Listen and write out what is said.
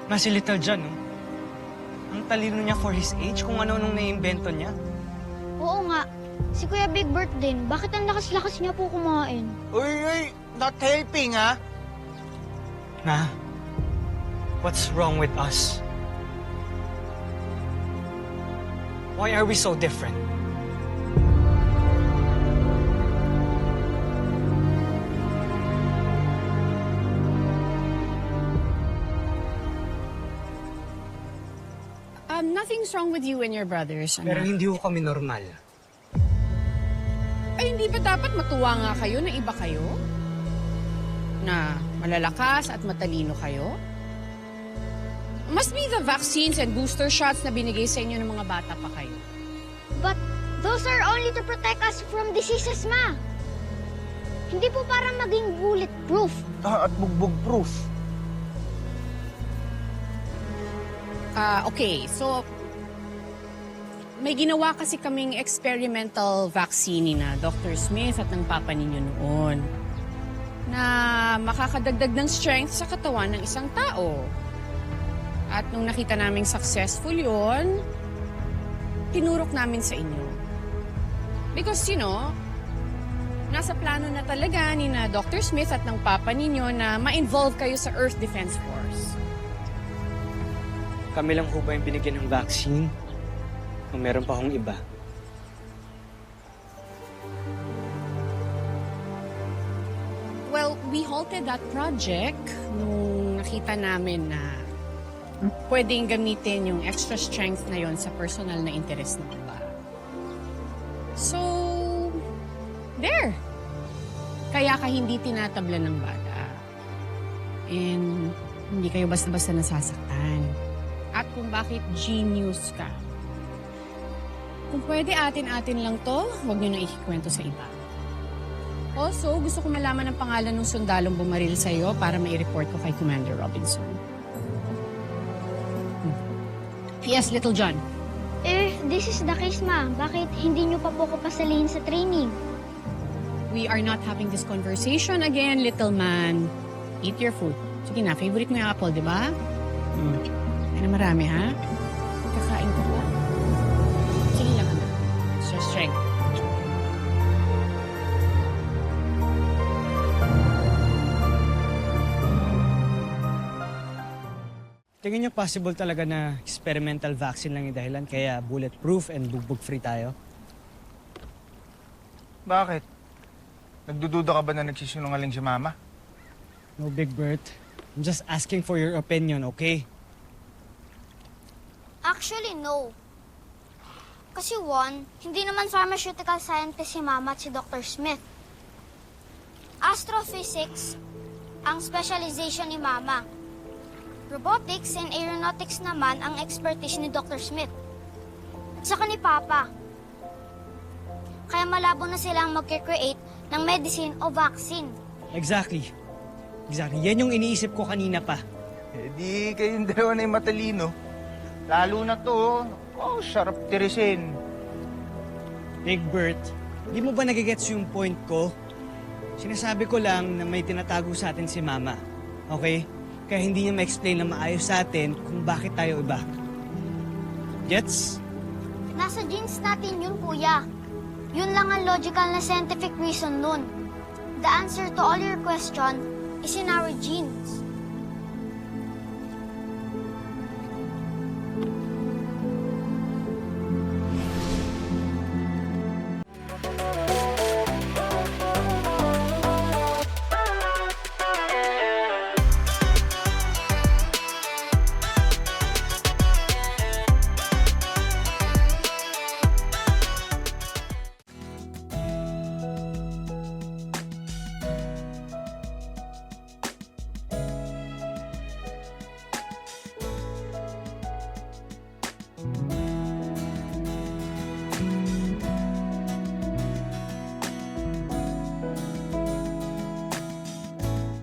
Na si Little John, no? Ang talino niya for his age, kung ano-anong naiimbento niya. Oo nga. Si Kuya Big Bird din. Bakit ang lakas-lakas niya po kumain? Uy, not helping, ha? Ma, what's wrong with us? Why are we so different? Nothing's wrong with you and your brothers, Pero anak. hindi ko kami normal. Ay, hindi ba dapat matuwa nga kayo na iba kayo? Na malalakas at matalino kayo? Must be the vaccines and booster shots na binigay sa inyo ng mga bata pa kayo. But those are only to protect us from diseases, Ma. Hindi po para maging bulletproof. At bugbog-proof. Okay, so may ginawa kasi kaming experimental vaccine ni na Dr. Smith at ng papa ninyo noon na makakadagdag ng strength sa katawan ng isang tao. At nung nakita naming successful yon, tinurok namin sa inyo. Because, nasa plano na talaga ni na Dr. Smith at ng papa ninyo na ma-involve kayo sa Earth Defense Force. Kami lang ho ba yung binigyan ng vaccine? O meron pa hong iba? Well, we halted that project nung nakita namin na pwedeng gamitin yung extra strength na yon sa personal na interest ng iba. So, there. Kaya ka hindi tinatabla ng bata. And hindi kayo basta-basta nasasaktan. At kung bakit genius ka. Kung pwede atin-atin lang to, huwag niyo na ikikwento sa iba. Also, gusto ko malaman ang pangalan ng sundalong bumaril sa'yo para mai-report ko kay Commander Robinson. Yes, Little John. This is the case, Ma. Bakit hindi niyo pa po ko pasalihin sa training? We are not having this conversation again, little man. Eat your food. Sige na, favorite mo yung apple, di ba? Ay na marami, ha? Kakain ko po. Sige lang, anak. It's your strength. Tingin niyo possible talaga na experimental vaccine lang yung dahilan kaya bulletproof and bugbog-free tayo? Bakit? Nagdududa ka ba na nagsisinungaling si Mama? No, Big Bert. I'm just asking for your opinion, okay? Actually, no. Kasi one, hindi naman pharmaceutical scientist si Mama at si Dr. Smith. Astrophysics ang specialization ni Mama. Robotics and aeronautics naman ang expertise ni Dr. Smith. At saka ni Papa. Kaya malabo na silang mag-create ng medicine o vaccine. Exactly. Exactly. Yan yung iniisip ko kanina pa. Eh di kayong dalawa na yung matalino. Lalo na to, sarap tirisin. Big Bert, di mo ba nagigets yung point ko? Sinasabi ko lang na may tinatago sa atin si Mama. Okay? Kaya hindi niya ma-explain na maayos sa atin kung bakit tayo iba. Gets? Nasa genes natin yun, Kuya. Yun lang ang logical na scientific reason nun. The answer to all your question is in our genes.